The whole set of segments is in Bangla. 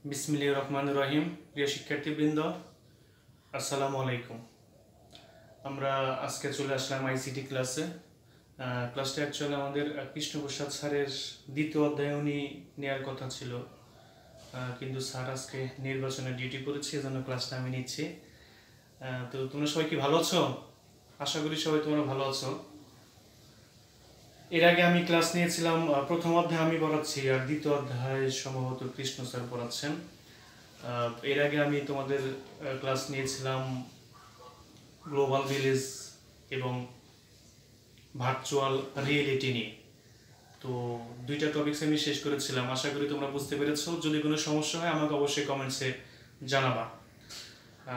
বিসমিল্লাহির রহমানির রহিম। প্রিয় শিক্ষার্থীবৃন্দ, আসসালামু আলাইকুম। আমরা আজকে চলে আসলাম আইসিটি ক্লাসে। ক্লাসটা অ্যাকচুয়ালি আমাদের কৃষ্ণপ্রসাদ স্যারের দ্বিতীয় অধ্যায় উনি নেওয়ার কথা ছিল, কিন্তু স্যার আজকে নির্বাচনে ডিউটি করেছে, এজন্য ক্লাসটা আমি নিচ্ছি। তো তোমরা সবাই কি ভালো আছো? আশা করি সবাই তোমরা ভালো আছো। এর আগে আমি ক্লাস নিয়েছিলাম, প্রথম অধ্যায় আমি পড়াচ্ছি আর দ্বিতীয় অধ্যায় সম্ভবত কৃষ্ণ স্যার পড়াচ্ছেন। এর আগে আমি তোমাদের ক্লাস নিয়েছিলাম গ্লোবাল ভিলেজ এবং ভার্চুয়াল রিয়েলিটি নিয়ে। তো দুইটা টপিকস আমি শেষ করেছিলাম, আশা করি তোমরা বুঝতে পেরেছো। যদি কোনো সমস্যা হয় আমাকে অবশ্যই কমেন্টসে জানাবা।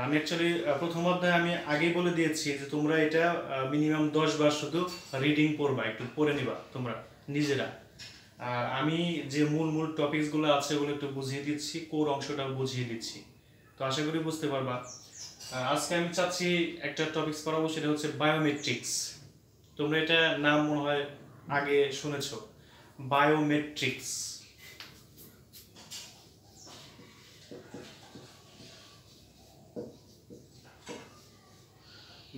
আমি অ্যাকচুয়ালি প্রথম অধ্যায় আমি আগেই বলে দিয়েছি যে তোমরা এটা মিনিমাম 10 বার শুধু রিডিং পড়বা, একটু পড়ে নিবা তোমরা নিজেরা। আর আমি যে মূল মূল টপিকসগুলো আছে ওগুলো একটু বুঝিয়ে দিচ্ছি, কোর অংশটাও বুঝিয়ে দিচ্ছি, তো আশা করি বুঝতে পারবা। আজকে আমি চাচ্ছি একটা টপিকস পড়াবো, সেটা হচ্ছে বায়োমেট্রিক্স। তোমরা এটা নাম মনে হয় আগে শুনেছো, বায়োমেট্রিক্স।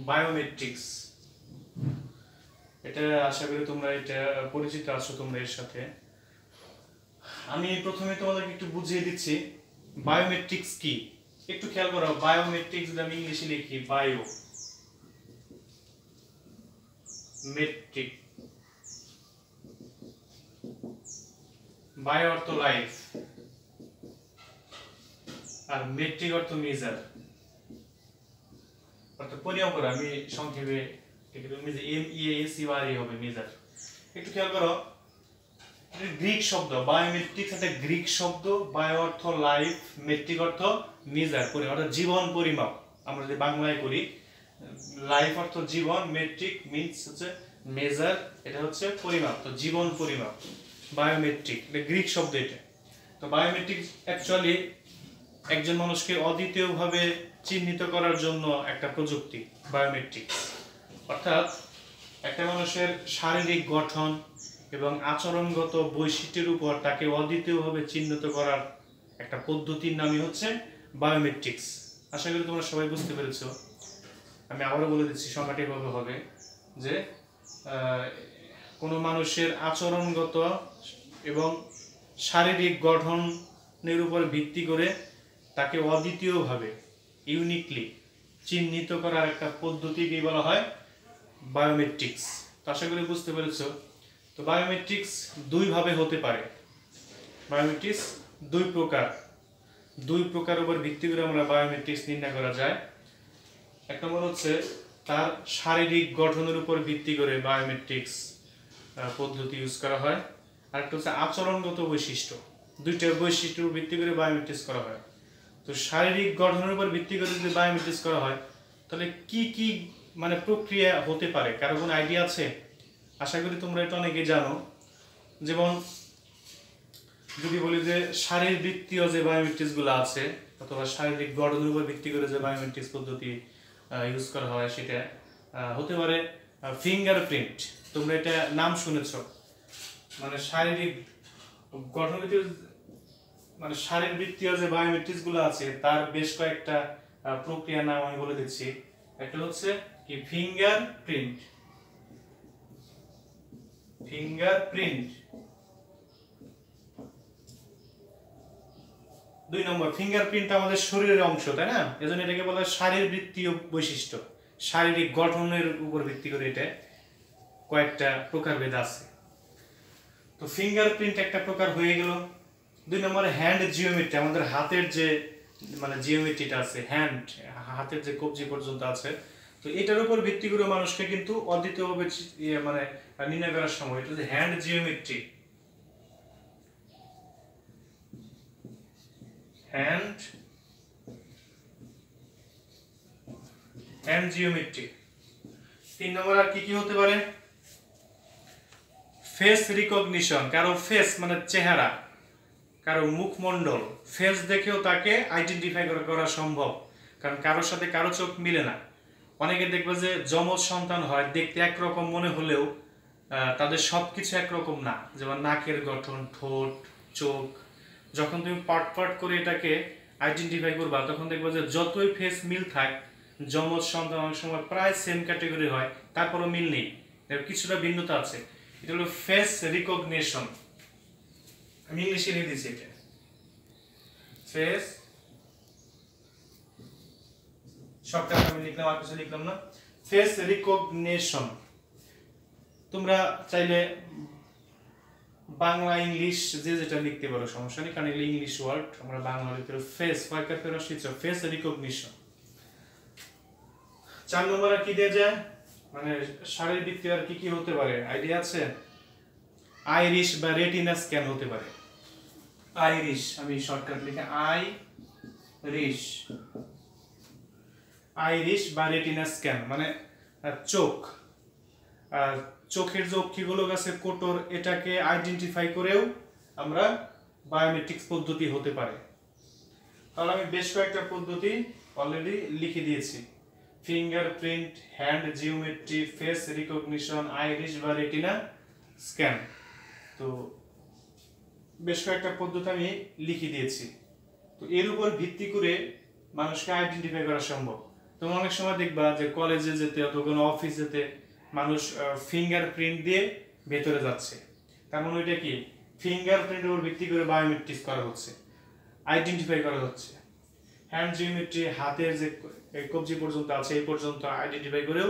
বায়োমেট্রিক্স এটা আশা করি তোমরা এটা পরিচিত আছো তোমরা এর সাথে। আমি প্রথমে তোমাদেরকে একটু বুঝিয়ে দিচ্ছি বায়োমেট্রিক্স কি। একটু খেয়াল করো, বায়োমেট্রিক্স যদি আমি ইংলিশে লিখি বায়ো মেট্রিক, বায়ো অর্থ লাইফ আর মেট্রিক অর্থ মেজার, অর্থাৎ পরিমাপ করা। আমি সংক্ষেপে MEASURE হবে মেজার। একটু খেয়াল করো, গ্রিক শব্দ বায়োমেট্রিক্স একটা গ্রিক শব্দ। বায়ো অর্থ লাইফ, মেট্রিক অর্থ মেজার পরিমাপ, অর্থাৎ জীবন পরিমাপ। আমরা যদি বাংলায় করি, লাইফ অর্থ জীবন, মেট্রিক মিন্স হচ্ছে মেজার, এটা হচ্ছে পরিমাপ, তো জীবন পরিমাপ বায়োমেট্রিক, এটা গ্রিক শব্দ এটা। তো বায়োমেট্রিক অ্যাকচুয়ালি একজন মানুষকে অদ্বিতীয়ভাবে চিহ্নিত করার জন্য একটা প্রযুক্তি বায়োমেট্রিক। অর্থাৎ একটা মানুষের শারীরিক গঠন এবং আচরণগত বৈশিষ্ট্যের উপর তাকে অদ্বিতীয়ভাবে চিহ্নিত করার একটা পদ্ধতির নামই হচ্ছে বায়োমেট্রিক্স। আশা করি তোমরা সবাই বুঝতে পেরেছো। আমি আবারও বলে দিচ্ছি, সংখ্যাটি এভাবে হবে যে কোনো মানুষের আচরণগত এবং শারীরিক গঠনের উপর ভিত্তি করে তাকে অদ্বিতীয়ভাবে ইউনিকলি চিহ্নিত করার একটা পদ্ধতিকে বলা হয় বায়োমেট্রিক্স। তো আশা করি বুঝতে পেরেছো। তো বায়োমেট্রিক্স দুইভাবে হতে পারে। বায়োমেট্রিক্স দুই প্রকার উপর ভিত্তি করে আমরা বায়োমেট্রিক্স নির্ণয় করা যায়। এক নম্বর হচ্ছে তার শারীরিক গঠনের উপর ভিত্তি করে বায়োমেট্রিক্স পদ্ধতি ইউজ করা হয়। আরেকটা হচ্ছে আচরণগত বৈশিষ্ট্য, দুইটা বৈশিষ্ট্যের উপর ভিত্তি করে বায়োমেট্রিক্স করা হয়। তো শারীরিক গঠনের উপর ভিত্তি করে যদি বায়োমেট্রিক্স করা হয়, তাহলে কি কি মানে প্রক্রিয়া হতে পারে, কারো কোনো আইডিয়া আছে? আশা করি তোমরা এটা অনেকে জানো। যেমন যদি বলি যে শারীরবৃত্তীয় যে বায়োমেট্রিক্সগুলো আছে, অথবা শারীরিক গঠনের উপর ভিত্তি করে যে বায়োমেট্রিক্স পদ্ধতি ইউজ করা হয়, সেটা হতে পারে ফিঙ্গারপ্রিন্ট। তোমরা এটা নাম শুনেছো, মানে শারীরিক গঠন, মানে শারীরবৃত্তীয় যে বায়োমেট্রিক্সগুলো আছে তার বেশ কয়েকটা প্রক্রিয়ার নাম আমি বলে দিচ্ছি। একটা হচ্ছে কি ফিঙ্গারপ্রিন্ট। দুই নম্বর, ফিঙ্গারপ্রিন্ট আমাদের শরীরের অংশ, তাই না? এজন্য এটাকে বলা হয় শারীরবৃত্তীয় বৈশিষ্ট্য। শারীরিক গঠনের উপর ভিত্তি করে এটা কয়েকটা প্রকারভেদ আছে। তো ফিঙ্গারপ্রিন্ট একটা প্রকার হয়ে গেল। দুই নম্বরে হ্যান্ড জিওমেট্রি, আমাদের হাতের যে মানে জিওমেট্রিটা আছে, হাতের যে কবজি পর্যন্ত আছে, তো এটার উপর ভিত্তি করে মানুষকে কিন্তু অদ্বিতীয়ভাবে মানে নির্ণয় করার সময় এটা হচ্ছে হ্যান্ড জিওমেট্রি। Hand geometry. তিন নম্বর আর কি কি হতে পারে? ফেস রিকগনিশন, কারো ফেস মানে চেহারা, কারো মুখমণ্ডল, ফেস দেখেও তাকে আইডেন্টিফাই করা সম্ভব, কারণ কারোর সাথে কারো চোখ মিলে না। অনেকে দেখবে যে যমজ সন্তান হয়, দেখতে একরকম মনে হলেও তাদের সবকিছু একরকম না। যেমন নাকের গঠন, ঠোঁট, চোখ, যখন তুমি পার্ট পার্ট করে এটাকে আইডেন্টিফাই করবা তখন দেখবা যে যতই ফেস মিল থাক, যমজ সন্তান অনেক সময় প্রায় সেম ক্যাটাগরি হয়, তারপরও মিল নেই, এর কিছুটা ভিন্নতা আছে। এটা হলো ফেস রিকগনিশন। আমি ইংলিশে লিখে দিয়েছি এটা, ফেস, শর্টকাট আমি লিখলাম, আর কিছু লিখলাম না। ফেস রিকগনিশন তোমরা চাইলে বাংলা ইংলিশ যে যেটা লিখতে পারো, সমস্যা নেই, কারণ এগুলো ইংলিশ ওয়ার্ড, আমরা বাংলা লিখতে পারো। ফেস ফাইকার ফেরোশিচ ফেস রিকগনিশন। 4 নম্বরে কি দেয়া যায়, মানে শারীরিক আর কি কি হতে পারে, আইডিয়া আছে? আইরিশ বা রেটিনা স্ক্যান হতে পারে। আইরিশ আমি শর্টকাট লিখে আইরিশ, আইরিশ বা রেটিনা স্ক্যান মানে চোখ, চোখের যে অক্ষিগোলক আছে কোটর, এটাকে আইডেন্টিফাই করেও আমরা বায়োমেট্রিক্স পদ্ধতি হতে পারে। তাহলে আমি বেশ কয়েকটা পদ্ধতি অলরেডি লিখে দিয়েছি, fingerprint, hand geometry, face recognition, Irish বা রেটিনা স্ক্যান। তো বেশ কয়েকটা পদ্ধতি আমি লিখে দিয়েছি। তো এর উপর ভিত্তি করে মানুষকে আইডেন্টিফাই করা সম্ভব। তোমরা অনেক সময় দেখবা যে কলেজে যেতে অথবা কোনো অফিস যেতে মানুষ ফিঙ্গারপ্রিন্ট দিয়ে ভেতরে যাচ্ছে, তার মানে ওইটা কি ফিঙ্গারপ্রিন্টের উপর ভিত্তি করে বায়োমেট্রিক্স করা হচ্ছে, আইডেন্টিফাই করা হচ্ছে। হ্যান্ড জিওমেট্রি, হাতের যে কবজি পর্যন্ত আছে এই পর্যন্ত আইডেন্টিফাই করেও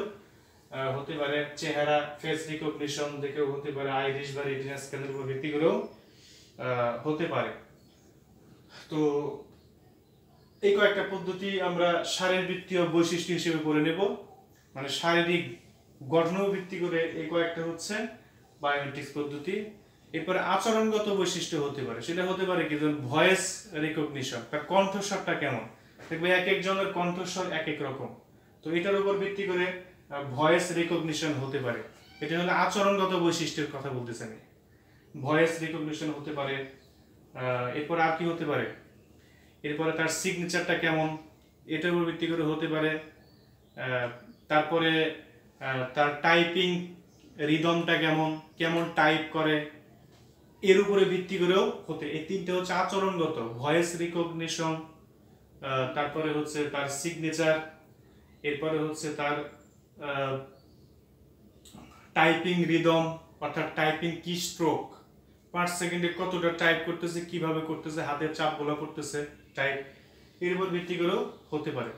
হতে পারে। চেহারা, ফেস রিকগনিশন দেখেও হতে পারে, আইরিশ বা রেটিনা স্ক্যানের উপর ভিত্তি করেও হতে পারে। তো এই কয়েকটা পদ্ধতি আমরা শারীরবৃত্তীয় বৈশিষ্ট্য হিসেবে পড়ে নেব, মানে শারীরিক গঠনের ভিত্তি করে এই কয়েকটা হচ্ছে বায়োমেট্রিক্স পদ্ধতি। এরপরে আচরণগত বৈশিষ্ট্য হতে পারে, সেটা হতে পারে কি, যেমন ভয়েস রিকগনিশন, তার কণ্ঠস্বরটা কেমন, দেখবে এক একজনের কণ্ঠস্বর এক এক রকম, তো এটার উপর ভিত্তি করে ভয়েস রিকগনিশন হতে পারে। এটা হলো আচরণগত বৈশিষ্ট্যের কথা বলতেছি আমি, ভয়েস রিকগনিশন হতে পারে। এরপর আর কি হতে পারে, এরপরে তার সিগনেচারটা কেমন, এটার উপর ভিত্তি করে হতে পারে। তারপরে তার টাইপিং রিদমটা কেমন, কেমন টাইপ করে, এর উপরে ভিত্তি করেও হতে। এই তিনটে হচ্ছে আচরণগত, ভয়েস রিকগনিশন, তারপরে হচ্ছে তার সিগনেচার, এরপরে হচ্ছে তার টাইপিং রিদম, অর্থাৎ টাইপিং কি স্ট্রোক, পার সেকেন্ডে কতটা টাইপ করতেছে, কিভাবে করতেছে, হাতের চাপগুলো করতেছে টাইপ, এর উপর ভিত্তি করেও হতে পারে।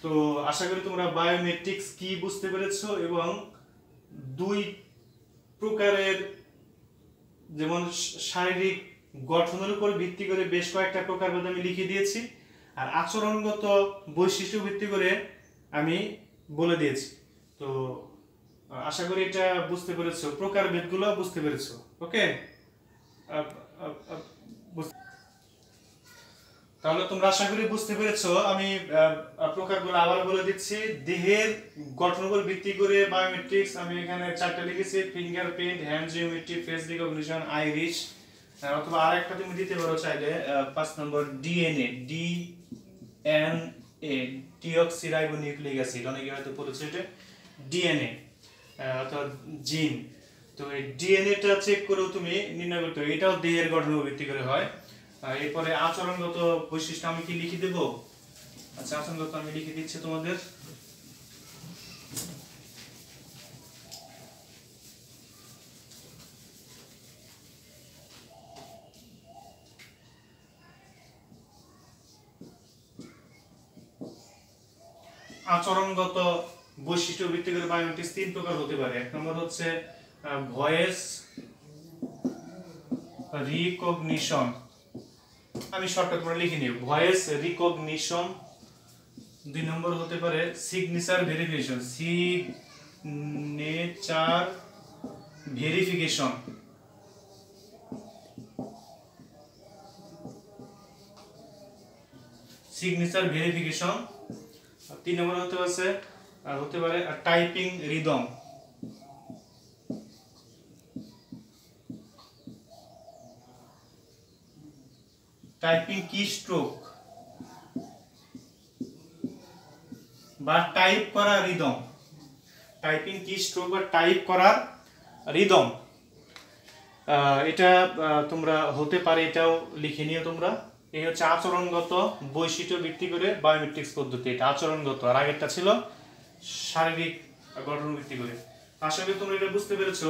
তো আশা করি তোমরা বায়োমেট্রিক্স কি বুঝতে পেরেছো, এবং দুই প্রকারের, যেমন শারীরিক গঠনের উপর ভিত্তি করে বেশ কয়েকটা প্রকারভেদ আমি লিখে দিয়েছি, আর আচরণগত বৈশিষ্ট্য ভিত্তি করে আমি বলে দিয়েছি। তো আশা করি এটা বুঝতে পেরেছো, প্রকারভেদগুলো বুঝতে পেরেছো। ওকে, তাহলে তোমরা আশা করি বুঝতে পেরেছো। আমি প্রকারগুলো আবার বলে দিচ্ছি। দেহের গঠনের উপর ভিত্তি করে বায়োমেট্রিক্স আমি এখানে 4টা লিখেছি, fingerprint, hand geometry, face recognition, Irish, অথবা আরেকটা তুমি দিতে পারো চাইলে 5 নম্বর ডিএনএ, ডিএনএ, ডিঅক্সিরাইবোনিউক্লিক অ্যাসিড, অনেকে হয়তো পড়েছে এটা, ডিএনএ অর্থাৎ জিন। তো এই ডিএনএটা চেক করেও তুমি নির্ণয় করতে হবে, এটাও দেহের গঠনের উপর ভিত্তি করে হয়। এরপরে আচরণগত বৈশিষ্ট্য আমি কি লিখে দেব? আচ্ছা, আচরণগত আমি লিখে দিচ্ছি তোমাদের। আচরণগত বৈশিষ্ট্য ভিত্তি করে বায়োমেট্রিক্স 3 প্রকার হতে পারে। 1 নম্বর হচ্ছে ভয়েস রিকগনিশন, আমি শর্টকাট করে লিখে নিব, ভয়েস রিকগনিশন। 2 নম্বর হতে পারে signature verification, signature verification. Signature verification. 3 নম্বর হতে পারে টাইপিং রিদম, টাইপিং কি স্ট্রোক বা টাইপ করা রিদম, টাইপিং কি স্ট্রোক বা টাইপ করার রিদম। এটা তোমরা হতে পারে, এটাও লিখে নিও তোমরা। এই হচ্ছে আচরণগত বৈশিষ্ট্য ভিত্তি করে বায়োমেট্রিক্স পদ্ধতি, এটা আচরণগত, আর আগেরটা ছিল শারীরিক গঠন ভিত্তি করে। আশা করি তোমরা এটা বুঝতে পেরেছো।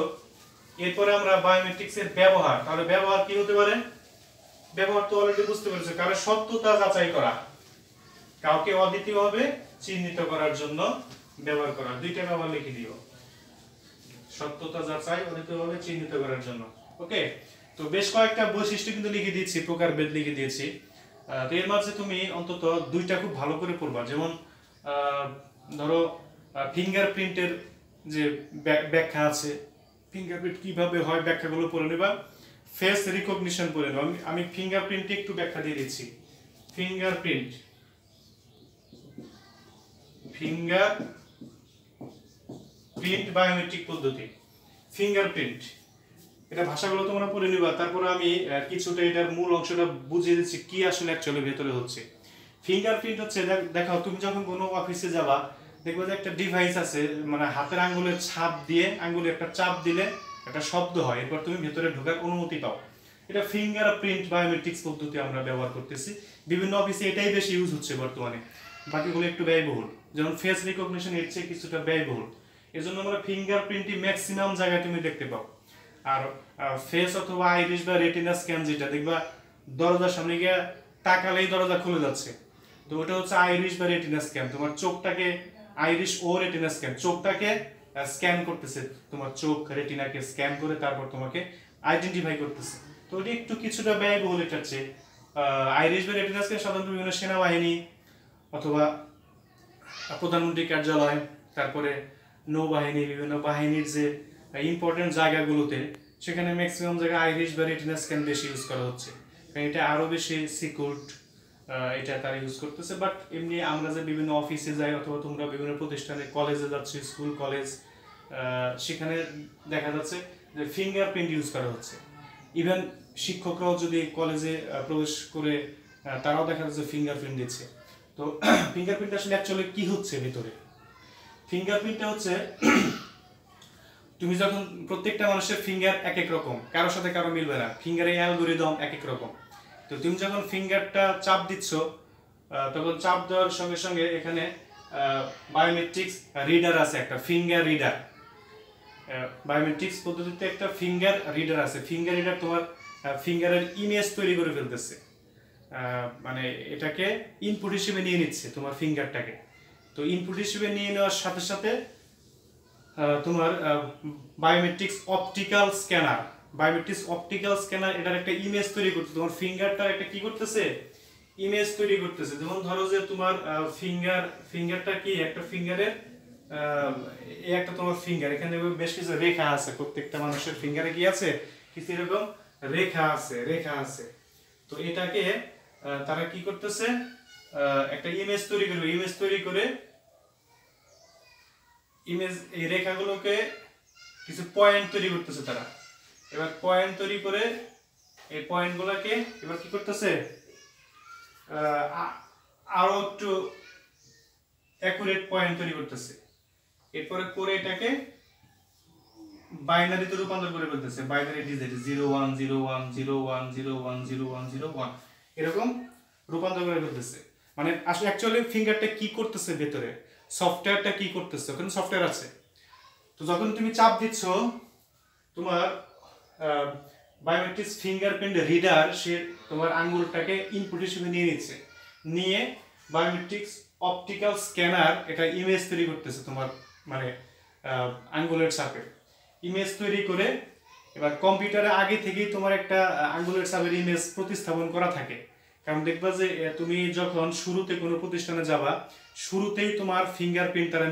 এরপরে আমরা বায়োমেট্রিক্স এর ব্যবহার, তাহলে ব্যবহার কি হতে পারে? ব্যবহার তো অলরেডি বুঝতে পেরেছো, কারণ সত্যতা যাচাই করা, কাউকে অদ্বিতীয়ভাবে চিহ্নিত করার জন্য ব্যবহার করা। দুইটা ব্যবহার লিখে দিও, সত্যতা যাচাই, অদ্বিতীয়ভাবে চিহ্নিত করার জন্য। ওকে, তো বেশ কয়েকটা বৈশিষ্ট্য কিন্তু লিখে দিয়েছি, প্রকারভেদ লিখে দিয়েছি। তো এর মাঝে তুমি অন্তত দুইটা খুব ভালো করে পড়বা, যেমন ধরো ফিঙ্গারপ্রিন্টের যে ব্যাখ্যা আছে, ফিঙ্গারপ্রিন্ট কিভাবে হয় ব্যাখ্যাগুলো পড়ে নেবা। ফেস রিকগনিশন পড়ে নেবা। আমি ফিঙ্গারপ্রিন্টে একটু ব্যাখ্যা দিয়ে দিচ্ছি। ফিঙ্গারপ্রিন্ট বায়োমেট্রিক পদ্ধতি। ফিঙ্গারপ্রিন্ট এটা ভাষাগুলো তোমরা পড়ে নিবা, তারপর আমি কিছুটা এটার মূল অংশটা বুঝিয়ে দিচ্ছি কি আসলে অ্যাকচুয়ালি ভেতরে হচ্ছে। ফিঙ্গারপ্রিন্ট হচ্ছে, দেখো তুমি যখন কোনো অফিসে যাবা, দেখবে যে একটা ডিভাইস আছে, মানে হাতের আঙ্গুলের ছাপ দিয়ে, আঙ্গুলে একটা চাপ দিলে একটা শব্দ হয়, এরপর তুমি ভেতরে ঢোকার অনুমতি পাও। এটা ফিঙ্গারপ্রিন্ট বায়োমেট্রিক্স পদ্ধতি আমরা ব্যবহার করতেছি। বিভিন্ন অফিসে এটাই বেশি ইউজ হচ্ছে বর্তমানে, বাকিগুলো একটু ব্যয়বহুল। যেমন ফেস রিকগনিশন এর চেয়ে কিছুটা ব্যয়বহুল, এজন্য আমরা ফিঙ্গারপ্রিন্টই ম্যাক্সিমাম জায়গায় তুমি দেখতে পাও। আর ফেস অথবা আইরিশ বা রেটিনা স্ক্যান, যেটা দেখবা দরজার সামনে গিয়ে তাকালেই দরজা খুলে যাচ্ছে, তো ওটা হচ্ছে আইরিশ বা রেটিনা স্ক্যান। তোমার চোখটাকে, আইরিশ ও রেটিনা স্ক্যান, চোখটাকে স্ক্যান করতেছে, তোমার চোখ রেটিনাকে স্ক্যান করে তারপর তোমাকে আইডেন্টিফাই করতেছে। তো ওটা একটু কিছুটা ব্যয়বহুল এটার চেয়ে। আইরিশ বা রেটিনা স্ক্যান সাধারণত বিভিন্ন সেনাবাহিনী অথবা প্রধানমন্ত্রী কার্যালয়, তারপরে নৌবাহিনী, বিভিন্ন বাহিনীর যে ইম্পর্টেন্ট জায়গাগুলোতে, সেখানে ম্যাক্সিমাম জায়গায় আইরিশ বা রেটিনা স্ক্যান বেশি ইউজ করা হচ্ছে, কারণ এটা আরো বেশি সিকিউরড, এটা তারা ইউজ করতেছে। বাট এমনি আমরা যে বিভিন্ন অফিসে যাই অথবা তোমরা বিভিন্ন প্রতিষ্ঠানে, কলেজে যাচ্ছি, স্কুল কলেজ, সেখানে দেখা যাচ্ছে যে ফিঙ্গারপ্রিন্ট ইউজ করা হচ্ছে। ইভেন শিক্ষকরাও যদি কলেজে প্রবেশ করে, তারাও দেখা যাচ্ছে ফিঙ্গারপ্রিন্ট দিচ্ছে। তো ফিঙ্গারপ্রিন্ট আসলে অ্যাকচুয়ালি কি হচ্ছে ভিতরে? ফিঙ্গারপ্রিন্টটা হচ্ছে, তুমি যখন, প্রত্যেকটা মানুষের ফিঙ্গার এক এক রকম, কারোর সাথে কারো মিলবে না, ফিঙ্গারের অ্যালগরিদম এক এক রকম। তো তুমি যখন ফিঙ্গারটা চাপ দিচ্ছ, তখন চাপ দেওয়ার সঙ্গে সঙ্গে এখানে বায়োমেট্রিক্স রিডার আছে, একটা ফিঙ্গার রিডার। বায়োমেট্রিক্স পদ্ধতিতে একটা ফিঙ্গার রিডার আছে। ফিঙ্গার রিডার তোমার ফিঙ্গারের ইমেজ তৈরি করে ফেলতেছে, মানে এটাকে ইনপুট হিসেবে নিয়ে নিচ্ছে তোমার ফিঙ্গারটাকে। তো ইনপুট হিসেবে নিয়ে নেওয়ার সাথে সাথে তোমার বায়োমেট্রিক্স অপটিক্যাল স্ক্যানার এটার একটা ইমেজ তৈরি করতে, তোমার ফিঙ্গারটা একটা কি করতেছে, ইমেজ তৈরি করতেছে। যেমন ধরো যে তোমার ফিঙ্গারটা কি, একটা ফিঙ্গারের এই একটা তোমার ফিঙ্গার, এখানে বেশ কিছু রেখা আছে, প্রত্যেকটা মানুষের ফিঙ্গারে কি আছে, কিছু এরকম রেখা আছে। তো এটাকে তারা কি করতেছে, একটা ইমেজ তৈরি করে এই রেখাগুলোকে কিছু পয়েন্ট তৈরি করতেছে তারা। এবার পয়েন্ট তৈরি করে এই পয়েন্টগুলোকে এবার কি করতেছে, আরো একটু অ্যাকুরেট পয়েন্ট তৈরি করতেছে। এরপরে করে এটাকে বাইনারিতে রূপান্তর করে ফেলতেছে, বাইনারি ডিজিট 010101010101 এরকম রূপান্তর করে ফেলতেছে। মানে আসলে অ্যাকচুয়ালি ফিঙ্গারটা কি করতেছে ভেতরে, সফটওয়্যারটা কি করতেছে, ওখানে সফটওয়্যার আছে। তো যখন তুমি চাপ দিচ্ছ, তোমার বায়োমেট্রিক্স ফিঙ্গারপ্রিন্ট রিডার সে তোমার আঙ্গুলটাকে ইনপুট হিসেবে নিয়ে নিচ্ছে, নিয়ে বায়োমেট্রিক্স অপটিক্যাল স্ক্যানার এটা ইমেজ তৈরি করতেছে তোমার, মানে আঙ্গুলের ছাপে ইমেজ তৈরি করে। এবার কম্পিউটারে আগে থেকেই তোমার একটা আঙ্গুলের ছাপের ইমেজ প্রতিস্থাপন করা থাকে, কারণ দেখবা যে তুমি যখন শুরুতে কোনো প্রতিষ্ঠানে যাবা, শুরুতেই তোমার ফিঙ্গারপ্রিন্ট তারা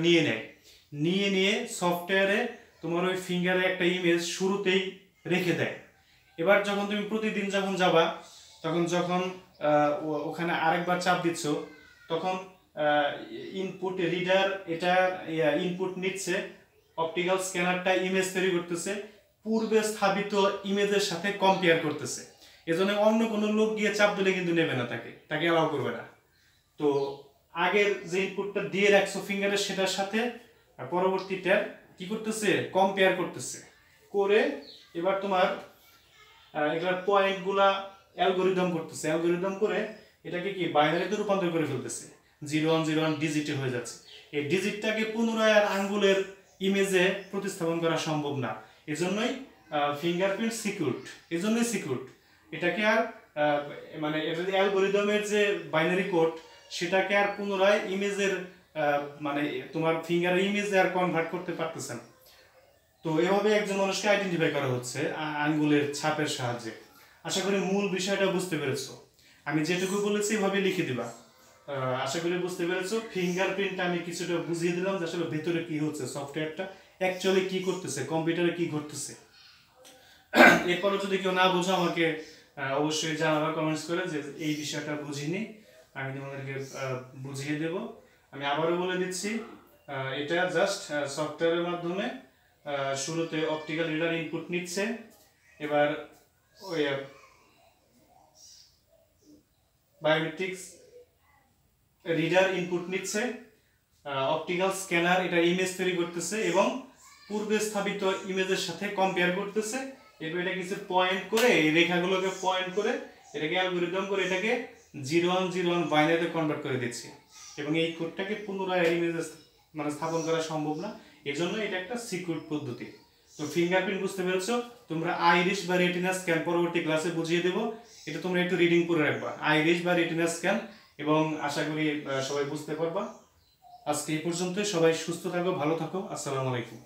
নিয়ে সফটওয়্যারে তোমার ওই ফিঙ্গারে একটা ইমেজ শুরুতেই রেখে দেয়। এবার যখন তুমি প্রতিদিন যখন যাবা, তখন যখন ওখানে আরেকবার চাপ দিচ্ছ, তখন ইনপুট রিডার এটা ইনপুট নিচ্ছে, অপটিক্যাল স্ক্যানারটা ইমেজ তৈরি করতেছে, পূর্বে স্থাপিত ইমেজের সাথে কম্পেয়ার করতেছে। এজন্য অন্য কোনো লোক গিয়ে চাপ দিলে কিন্তু নেবে না, তাকে অ্যালাউ করবে না। তো আগের যে ইনপুটটা দিয়ে রাখছো ফিঙ্গারের, সেটার সাথে পরবর্তীটা কি করতেছে, কম্পেয়ার করতেছে করে। এবার তোমার এগুলোর পয়েন্টগুলা অ্যালগরিদম করতেছে, অ্যালগরিদম করে এটাকে কি বাইনারিতে রূপান্তর করে ফেলতেছে, 0101 ডিজিটে হয়ে যাচ্ছে। এই ডিজিটটাকে পুনরায় আর আঙ্গুলের ইমেজে প্রতিস্থাপন করা সম্ভব না, এজন্যই ফিঙ্গারপ্রিন্ট সিকিউরড, এজন্যই সিকিউরড। এটাকে আর মানে এটা যে অ্যালগরিদমের যে বাইনারি কোড সেটাকে আর পুনরায় ইমেজের মানে তোমার ফিঙ্গারের ইমেজে আর কনভার্ট করতে পারতেছে না। তো এভাবে একজন মানুষকে আইডেন্টিফাই করা হচ্ছে আঙ্গুলের ছাপের সাহায্যে। আশা করি মূল বিষয়টা বুঝতে পেরেছো। আমি যেটুকু বলেছি এভাবে লিখে দিবা। আশা করি বুঝতে পেরেছো। ফিঙ্গারপ্রিন্ট আমি কিছুটা বুঝিয়ে দিলাম যে আসলে ভেতরে কি হচ্ছে, সফটওয়্যারটা অ্যাকচুয়ালি কি করতেছে, কম্পিউটারে কি ঘটতেছে। এরপরও যদি কেউ না বোঝো আমাকে অবশ্যই জানাবা কমেন্টস করে যে এই বিষয়টা বুঝিনি, আমি তোমাদেরকে বুঝিয়ে দেব। আমি আবারও বলে দিচ্ছি, এটা জাস্ট সফটওয়্যারের মাধ্যমে শুরুতে অপটিক্যাল রিডার ইনপুট নিচ্ছে, এবার ওই বায়োমেট্রিক্স রিডার ইনপুট নিচ্ছে, অপটিক্যাল স্ক্যানার এটা ইমেজ তৈরি করতেছে এবং পূর্বে স্থাপিত ইমেজের সাথে কম্পেয়ার করতেছে। এরপর এটা কিছু পয়েন্ট করে, এই রেখাগুলোকে পয়েন্ট করে এটাকে অ্যালগরিদম করে এটাকে 0101 বাইনারিতে কনভার্ট করে দিচ্ছে এবং এই কোডটাকে পুনরায় ইমেজে মানে স্থাপন করা সম্ভব না, এজন্য এটা একটা সিকিউর পদ্ধতি। তো ফিঙ্গারপ্রিন্ট বুঝতে পেরেছো। তোমরা আইরিশ বা রেটিনা স্ক্যান পরবর্তী ক্লাসে বুঝিয়ে দেবো, এটা তোমরা একটু রিডিং করে রাখবা, আইরিশ বা রেটিনা স্ক্যান, এবং আশা করি সবাই বুঝতে পারবা। আজকে এই পর্যন্তই, সবাই সুস্থ থাকো, ভালো থাকো, আসসালামু আলাইকুম।